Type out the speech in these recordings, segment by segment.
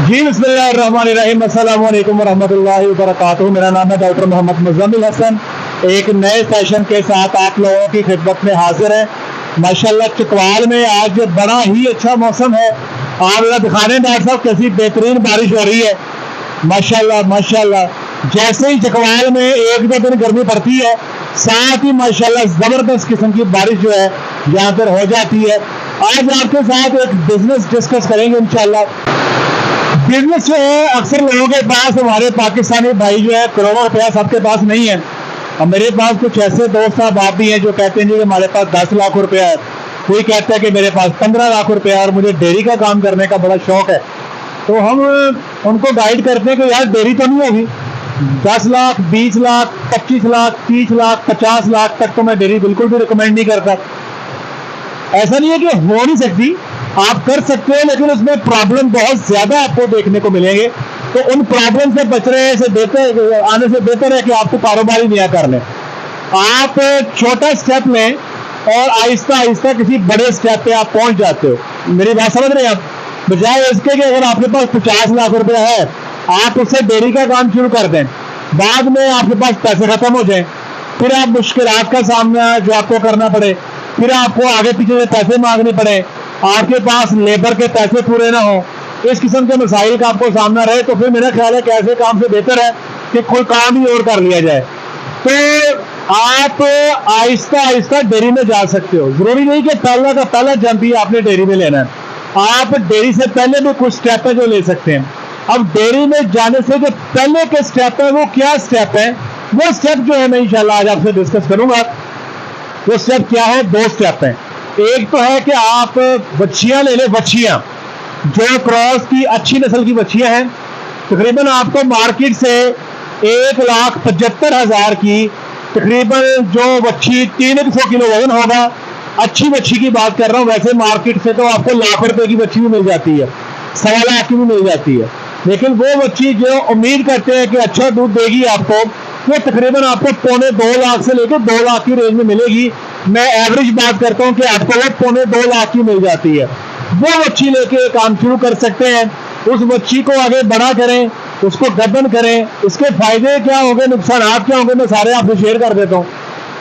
जी बिस्मिल्लाहिर्रहमानिर्रहीम, अस्सलाम वालेकुम वरहमतुल्लाहि वबरकातुहू। मेरा नाम है डॉक्टर मोहम्मद मुज़म्मिल हसन। एक नए सेशन के साथ आप लोगों की खिदमत में हाजिर है। माशाल्लाह चिकवाल में आज बड़ा ही अच्छा मौसम है। आप लोग दिखाने डॉक्टर साहब कैसी बेहतरीन बारिश हो रही है। माशाल्लाह माशाल्लाह। जैसे ही चिकवाल में एक दो दिन गर्मी पड़ती है, साथ ही माशाल्लाह ज़बरदस्त किस्म की बारिश जो है यहाँ पर हो जाती है। आज आपके साथ एक बिजनेस डिस्कस करेंगे इंशाल्लाह। बिजनेस जो है अक्सर लोगों के पास, हमारे पाकिस्तानी भाई जो है करोड़ों रुपया सबके पास नहीं है। अब मेरे पास कुछ ऐसे दोस्त साहब आप भी हैं जो कहते हैं जी हमारे पास 10 लाख रुपया है, कोई कहता है कि मेरे पास 15 लाख रुपया है और मुझे डेयरी का काम करने का बड़ा शौक है। तो हम उनको गाइड करते हैं कि यार डेयरी तो नहीं होगी, 10 लाख 20 लाख 25 लाख 30 लाख 50 लाख तक तो मैं डेयरी बिल्कुल भी रिकमेंड नहीं करता। ऐसा नहीं है कि हो नहीं सकती, आप कर सकते हैं, लेकिन उसमें प्रॉब्लम बहुत ज्यादा आपको देखने को मिलेंगे। तो उन प्रॉब्लम से बच रहे से बेहतर आने से बेहतर है कि आपको कारोबार ही नया कर लें। आप छोटा स्टेप लें और आहिस्ता आहिस्ता किसी बड़े स्टेप पे आप पहुंच जाते हो। मेरी बात समझ रहे हैं आप? बजाय इसके कि अगर आपके पास 50 लाख रुपया है, आप उससे डेयरी का काम शुरू कर दें, बाद में आपके पास पैसे खत्म हो जाए, फिर आप मुश्किलात का सामना जो आपको करना पड़े, फिर आपको आगे पीछे से पैसे मांगने पड़े, आपके पास लेबर के पैसे पूरे ना हो, इस किस्म के मसाइल का आपको सामना रहे, तो फिर मेरा ख्याल है कि ऐसे काम से बेहतर है कि कोई काम ही और कर लिया जाए। तो आप आहिस्ता आहिस्ता डेयरी में जा सकते हो। जरूरी नहीं कि पहला का पहला जंप ही आपने डेयरी में लेना है। आप डेयरी से पहले भी कुछ स्टेप है जो ले सकते हैं। अब डेयरी में जाने से जो पहले के स्टेप है वो क्या स्टेप है, वो स्टेप जो है मैं इंशाल्लाह आज आपसे डिस्कस करूंगा। वो स्टेप क्या है? 2 स्टेप हैं। एक तो है कि आप बच्चियां ले लें, बच्चियां जो क्रॉस की अच्छी नस्ल की बच्चियां हैं, तकरीबन आपको मार्केट से 1,75,000 की तकरीबन जो बच्ची 300 किलो वजन होगा, अच्छी बच्ची की बात कर रहा हूँ। वैसे मार्केट से तो आपको लाख रुपए की बच्ची भी मिल जाती है, 1.25 लाख की भी मिल जाती है, लेकिन वो बच्ची जो उम्मीद करते हैं कि अच्छा दूध देगी आपको, वो तकरीबन आपको 1.25 लाख से लेकर 2 लाख की रेंज में मिलेगी। मैं एवरेज बात करता हूँ कि आपको वो 1.25 लाख की मिल जाती है। वो बच्ची लेके काम शुरू कर सकते हैं। उस बच्ची को आगे बड़ा करें, उसको गबन करें। इसके फायदे क्या होंगे, नुकसान क्या होंगे, मैं सारे आपसे शेयर कर देता हूँ।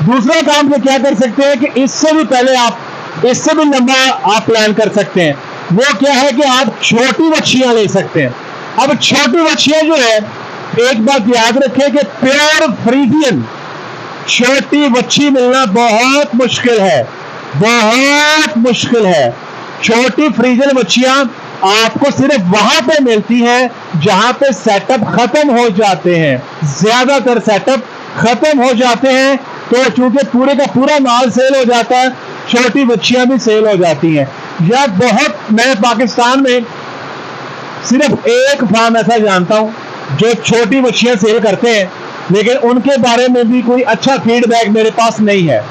दूसरा काम जो क्या कर सकते हैं कि इससे भी पहले आप इससे भी लंबा आप प्लान कर सकते हैं। वो क्या है कि आप छोटी बच्चियां ले सकते हैं। अब छोटी बच्चियां जो है, एक बात याद रखें कि प्योर फ्रीजियन छोटी बच्ची मिलना बहुत मुश्किल है, बहुत मुश्किल है। छोटी फ्रीजन बच्चियां आपको सिर्फ वहां पे मिलती हैं जहां पे सेटअप खत्म हो जाते हैं। ज्यादातर सेटअप खत्म हो जाते हैं, तो चूंकि पूरे का पूरा माल सेल हो जाता है, छोटी बच्चियां भी सेल हो जाती हैं। या बहुत, मैं पाकिस्तान में सिर्फ एक फार्म ऐसा जानता हूं जो छोटी बच्चियां सेल करते हैं, लेकिन उनके बारे में भी कोई अच्छा फीडबैक मेरे पास नहीं है,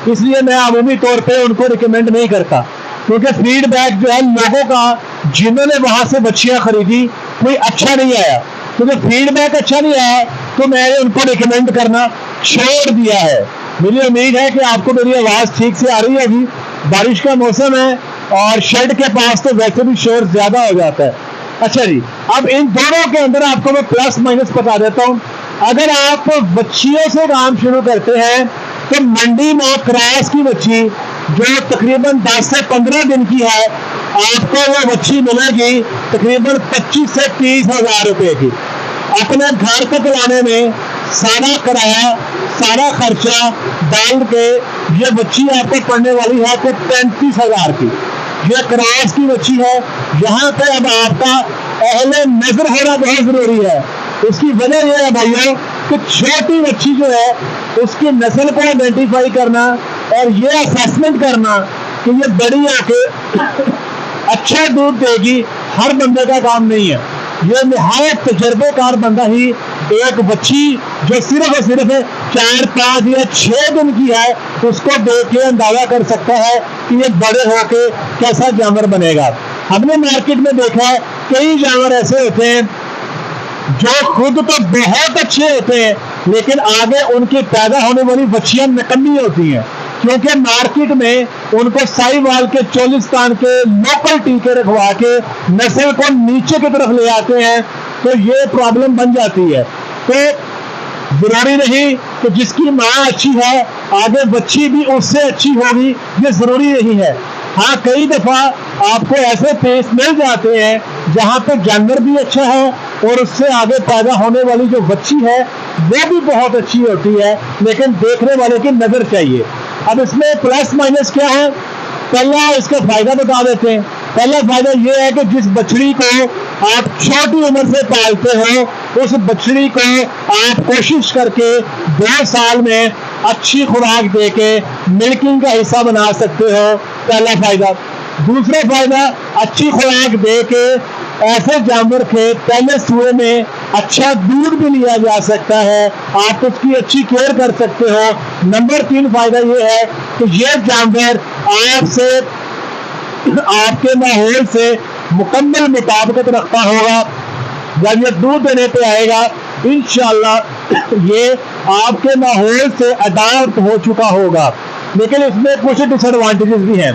इसलिए मैं अमूमी तौर पे उनको रिकमेंड नहीं करता। क्योंकि फीडबैक जो है लोगों का, जिन्होंने वहां से बच्चियां खरीदी, कोई अच्छा नहीं आया। क्योंकि फीडबैक अच्छा नहीं आया तो मैंने उनको रिकमेंड करना छोड़ दिया है। मेरी उम्मीद है कि आपको मेरी आवाज़ ठीक से आ रही होगी। बारिश का मौसम है और शेड के पास तो वैसे भी शोर ज़्यादा हो जाता है। अच्छा जी, अब इन दोनों के अंदर आपको मैं प्लस माइनस बता देता हूँ। अगर आप बच्चियों से काम शुरू करते हैं तो मंडी में क्रॉस की बच्ची जो तकरीबन 10 से 15 दिन की है, आपको वो बच्ची मिलेगी तकरीबन 25 से 30 हजार रुपए की। अपने घर तक लाने में सारा किराया, सारा खर्चा डाल के ये बच्ची आपको पड़ने वाली है तो 35 हजार की। ये क्रॉस की बच्ची है। यहाँ पे अब आपका अहले नजर होना बहुत जरूरी है। उसकी वजह यह है भाइयों कि छोटी बच्ची जो है उसकी नस्ल को आइडेंटिफाई करना और ये असेसमेंट करना कि ये बड़ी आके अच्छा दूध देगी, हर बंदे का काम नहीं है। ये निहायत तजर्बेकार बंदा ही एक बच्ची जो सिर्फ और सिर्फ 4, 5 या 6 दिन की है, उसको देख के अंदाजा कर सकता है कि ये बड़े होके कैसा जानवर बनेगा। हमने मार्केट में देखा है कई जानवर ऐसे होते हैं जो खुद तो बहुत अच्छे होते हैं, लेकिन आगे उनकी पैदा होने वाली बच्चियां निकम्मी होती हैं। क्योंकि मार्केट में उनको साहिवाल के चोलिस्तान के लोकल टीके रखवा के नस्ल को नीचे की तरफ ले आते हैं, तो ये प्रॉब्लम बन जाती है। तो जरूरी नहीं कि जिसकी माँ अच्छी है आगे बच्ची भी उससे अच्छी होगी, ये जरूरी नहीं है। हाँ, कई दफा आपको ऐसे पेश मिल जाते हैं जहाँ पे जानवर भी अच्छा है और उससे आगे पैदा होने वाली जो बच्ची है वो भी बहुत अच्छी होती है, लेकिन देखने वाले की नजर चाहिए। अब इसमें प्लस माइनस क्या है, पहला इसका फायदा बता देते हैं। पहला फायदा यह है कि जिस बछड़ी को आप छोटी उम्र से पालते हो, उस बछड़ी को आप कोशिश करके 2 साल में अच्छी खुराक देके मिल्किंग का हिस्सा बना सकते हो, पहला फायदा। दूसरा फायदा, अच्छी खुराक देके ऐसे जानवर के पहले सुए में अच्छा दूध भी लिया जा सकता है, आप उसकी अच्छी केयर कर सकते हो। नंबर 3 फायदा ये है कि ये जानवर आपसे, आपके माहौल से मुकम्मल मुताबिकत रखता होगा। जब ये दूध देने पे आएगा इंशाअल्लाह ये आपके माहौल से अडॉप्ट हो चुका होगा। लेकिन इसमें कुछ डिसएडवांटेजेस भी हैं।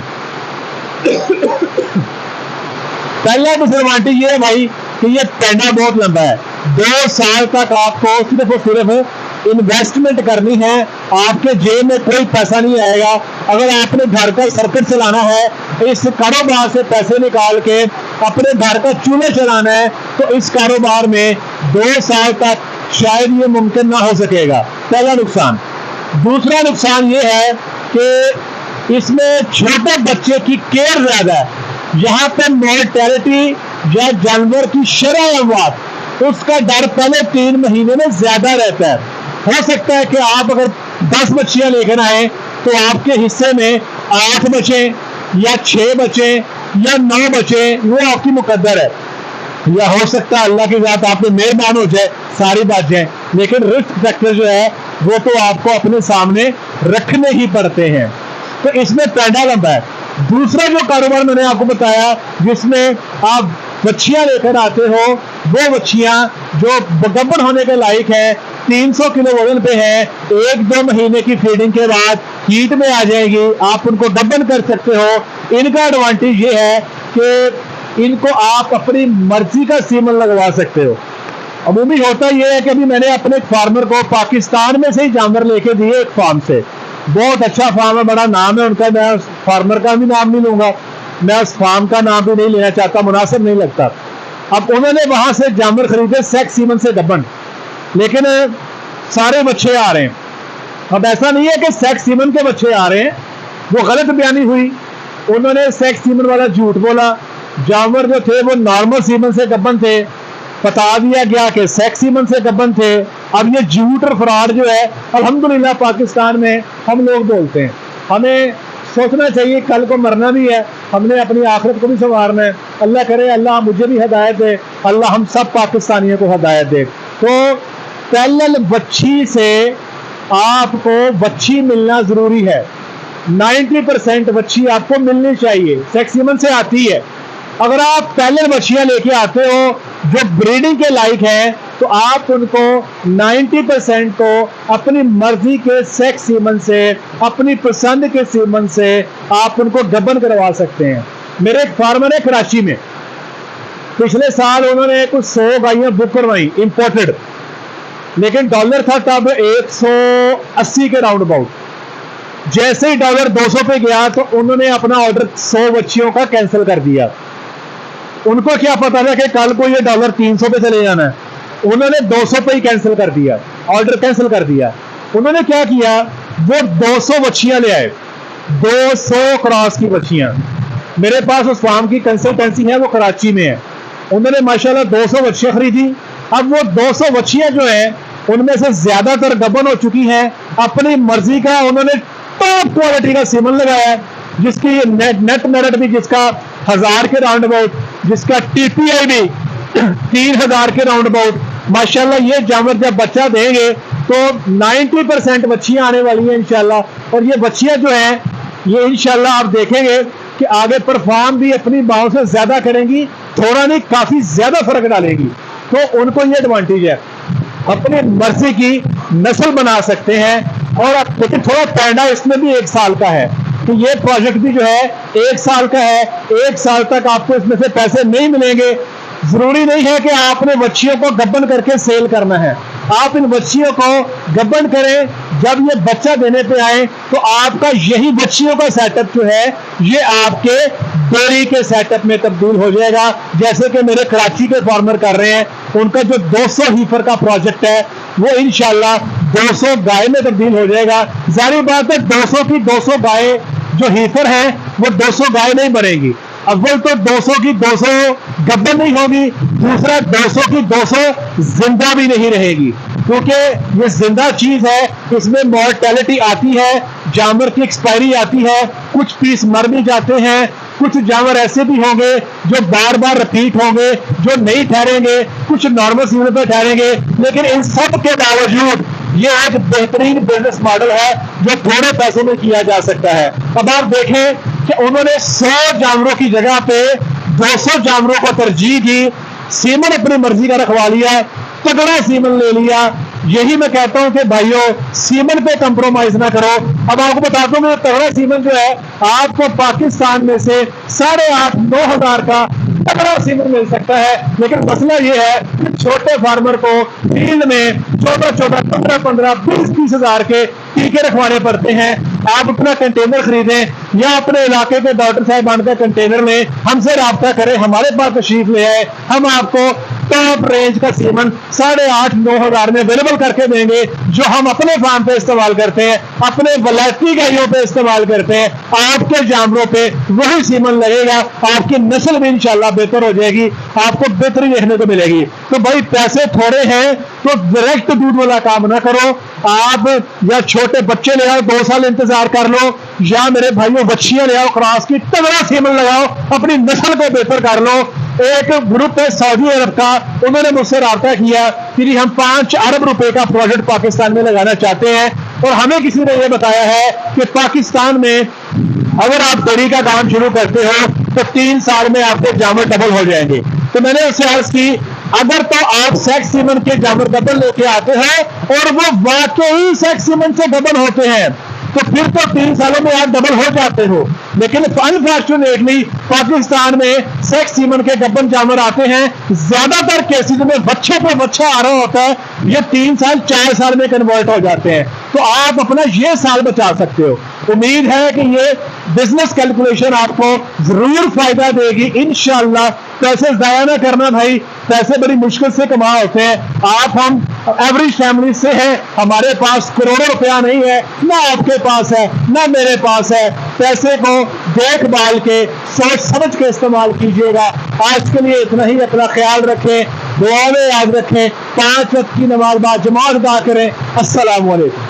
पहला डिसएडवांटेज ये है भाई कि ये पैंडा बहुत लंबा है। 2 साल तक आपको सिर्फ और सिर्फ इन्वेस्टमेंट करनी है, आपके जेब में कोई पैसा नहीं आएगा। अगर आपने घर का सर्किट चलाना है, इस कारोबार से पैसे निकाल के अपने घर का चूल्हा चलाना है, तो इस कारोबार में 2 साल तक शायद ये मुमकिन ना हो सकेगा, पहला नुकसान। दूसरा नुकसान ये है कि इसमें छोटे बच्चे की केयर ज्यादा है। यहाँ पे मोर्टेलिटी या जानवर की शरह अमवात उसका डर पहले 3 महीने में ज्यादा रहता है। हो सकता है कि आप अगर 10 बच्चियां लेकर आए तो आपके हिस्से में 8 बचे या 6 बचे या 9 बचे, वो आपकी मुकद्दर है। या हो सकता है अल्लाह की जात आप पे मेहरबान हो जाए, सारी बात जाए, लेकिन रिस्क फैक्टर जो है वो तो आपको अपने सामने रखने ही पड़ते हैं। तो इसमें पैंडा लंबा है। दूसरा जो कारोबार मैंने आपको बताया जिसमें आप बच्चियां लेकर आते हो, वो बच्चियां जो गब्बर होने के लायक है, 300 किलो वजन पे है, 1-2 महीने की फीडिंग के बाद हीट में आ जाएगी, आप उनको गब्बर कर सकते हो। इनका एडवांटेज ये है कि इनको आप अपनी मर्जी का सीमन लगवा सकते हो। अमूमी होता यह है कि अभी मैंने अपने एक फार्मर को पाकिस्तान में से ही जानवर लेके दिए, एक फार्म से, बहुत अच्छा फार्म है, बड़ा नाम है उनका। मैं उस फार्मर का भी नाम नहीं लूंगा, मैं उस फार्म का नाम भी नहीं लेना चाहता, मुनासिब नहीं लगता। अब उन्होंने वहां से जानवर खरीदे सेक्स सीमन से गब्बन, लेकिन सारे बच्चे आ रहे हैं। अब ऐसा नहीं है कि सेक्स सीमन के बच्चे आ रहे हैं, वो गलत बयानी हुई, उन्होंने सेक्स सीमन वाला झूठ बोला। जानवर जो थे वो नॉर्मल सीमन से गब्बन थे, बता दिया गया कि सेक्स सीमन से गब्बन थे। अब ये झूठ और फ्रॉड जो है अल्हम्दुलिल्लाह पाकिस्तान में हम लोग बोलते हैं। हमें सोचना चाहिए कल को मरना भी है, हमने अपनी आखिरत को भी संवारना है। अल्लाह करे अल्लाह मुझे भी हिदायत दे, अल्लाह हम सब पाकिस्तानियों को हिदायत दे। तो पैरेलल बच्ची से आपको बच्ची मिलना जरूरी है। 90% बच्ची आपको मिलनी चाहिए, सेक्स सीमन से आती है। अगर आप पैरेलल बच्चियां लेके आते हो जो ब्रीडिंग के लायक हैं, तो आप उनको 90% को अपनी मर्जी के सेक्स सीमन से, अपनी पसंद के सीमन से आप उनको गबन करवा सकते हैं। मेरे एक फार्मर है कराची में, पिछले साल उन्होंने कुछ 100 गायें बुक करवाई इंपोर्टेड, लेकिन डॉलर था तब 180 के राउंड अबाउट। जैसे ही डॉलर 200 पे गया तो उन्होंने अपना ऑर्डर 100 बच्चियों का कैंसिल कर दिया। उनको क्या पता था कि कल को ये डॉलर 300 पे चले जाना है, उन्होंने 200 पे ही कैंसिल कर दिया, ऑर्डर कैंसिल कर दिया। उन्होंने क्या किया, वो 200 बच्चियां ले आए, 200 क्रॉस की बच्चियां। मेरे पास उस फार्म की कंसल्टेंसी है, वो कराची में है। उन्होंने माशाल्लाह 200 बच्चियां खरीदी। अब वो 200 बच्चियां जो है उनमें से ज्यादातर गबन हो चुकी हैं। अपनी मर्जी का उन्होंने टॉप क्वालिटी का सीमन लगाया, जिसकी नेट मेरिट भी जिसका 1000 के राउंड अबाउट, जिसका टीपीआई भी 3000 के राउंड अबाउट। माशाल्लाह ये जानवर जब बच्चा देंगे तो 90% बच्चियां आने वाली हैं इंशाल्लाह। और ये बच्चियां जो हैं ये इंशाल्लाह आप देखेंगे कि आगे परफॉर्म भी अपनी माओ से ज्यादा करेंगी, थोड़ा नहीं काफी ज्यादा फर्क डालेंगी। तो उनको ये एडवांटेज है, अपनी मर्जी की नस्ल बना सकते हैं, और लेकिन थोड़ा पैंडा इसमें भी 1 साल का है। तो ये प्रोजेक्ट भी जो है 1 साल का है। 1 साल तक आपको इसमें से पैसे नहीं मिलेंगे। जरूरी नहीं है कि आपने बच्चियों को गब्बन करके सेल करना है। आप इन बच्चियों को गब्बन करें, जब ये बच्चा देने पे आए तो आपका यही बच्चियों का सेटअप जो है ये आपके डेयरी के सेटअप में तब्दील हो जाएगा। जैसे कि मेरे कराची के फार्मर कर रहे हैं, उनका जो 200 हीफर का प्रोजेक्ट है वो इंशाल्लाह 200 गाय में तब्दील हो जाएगा। जाहिर बात है 200 की 200 गाय जो हीफर है वो 200 गाय नहीं बनेगी। अव्वल तो 200 की 200 गब्बन नहीं होगी, दूसरा 200 की 200 जिंदा भी नहीं रहेगी, क्योंकि ये जिंदा चीज है, इसमें मॉर्टेलिटी आती है, जानवर की एक्सपायरी आती है, कुछ पीस मर भी जाते हैं, कुछ जानवर ऐसे भी होंगे जो बार बार रिपीट होंगे, जो नहीं ठहरेंगे, कुछ नॉर्मल सीजन पर ठहरेंगे। लेकिन इन सब के बावजूद ये एक बेहतरीन बिजनेस मॉडल है जो थोड़े पैसों में किया जा सकता है। अब आप देखें कि उन्होंने 100 जानवरों की जगह पे 200 जानवरों को तरजीह दी, सीमन अपनी मर्जी का रखवा लिया, तगड़ा सीमन ले लिया। यही मैं कहता हूं कि भाइयों सीमन पे कंप्रोमाइज ना करो। अब आपको बताता हूं तगड़ा सीमन जो है आपको पाकिस्तान में से 8,500-9 हजार का तगड़ा सीमन मिल सकता है। लेकिन मसला ये है कि छोटे फार्मर को फील्ड में 14-14, 15-15, 20-20 हजार के टीके रखवाने पड़ते हैं। आप अपना कंटेनर खरीदें या अपने इलाके के डॉक्टर साहबान का कंटेनर में हमसे राब्ता करें, हमारे पास तशरीफ ले आए, हम आपको टॉप रेंज का सीमन 8,500-9 हजार में अवेलेबल करके देंगे, जो हम अपने फार्म पे इस्तेमाल करते हैं, अपने वलायती गायों पे इस्तेमाल करते हैं। आपके जानवरों पे वही सीमन लगेगा, आपकी नस्ल भी इंशाल्लाह बेहतर हो जाएगी, आपको बेहतरी देखने को मिलेगी। तो भाई पैसे थोड़े हैं तो डायरेक्ट दूध वाला काम ना करो। आप या छोटे बच्चे ले आओ, 2 साल इंतजार कर लो, या मेरे भाइयों बच्चियां ले आओ, क्रॉस की तगड़ा सीमन लगाओ, अपनी नस्ल को बेहतर कर लो। एक ग्रुप है सऊदी अरब का, उन्होंने मुझसे राब्ता किया कि हम 5 अरब रुपए का प्रोजेक्ट पाकिस्तान में लगाना चाहते हैं, और हमें किसी ने यह बताया है कि पाकिस्तान में अगर आप डेयरी का काम शुरू करते हो तो 3 साल में आपके जानवर डबल हो जाएंगे। तो मैंने उससे अर्ज की अगर तो आप सेक्स सीमन के जानवर डबल लेके आते हैं और वो वाकई सेक्स सीमन से डबल होते हैं तो फिर तो 3 सालों में आप डबल हो जाते हो। लेकिन अनफॉर्चुनेटली पाकिस्तान में सेक्स सीमन के गब्बन जानवर आते हैं, ज्यादातर केसेस में बच्चे पे बच्चा आ रहा होता है, ये 3 साल 4 साल में कन्वर्ट हो जाते हैं। तो आप अपना ये साल बचा सकते हो। उम्मीद है कि ये बिजनेस कैलकुलेशन आपको जरूर फायदा देगी इंशाल्लाह। पैसे जाया ना करना भाई, पैसे बड़ी मुश्किल से कमा होते हैं। हम एवरेज फैमिली से हैं, हमारे पास करोड़ों रुपया नहीं है, ना आपके पास है ना मेरे पास है। पैसे को देखभाल के सोच समझ के इस्तेमाल कीजिएगा। आज के लिए इतना ही, अपना ख्याल रखें, दुआ में याद रखें, 5 वक्त की नमाज बाद जमात अदा करें। अस्सलाम वालेकुम।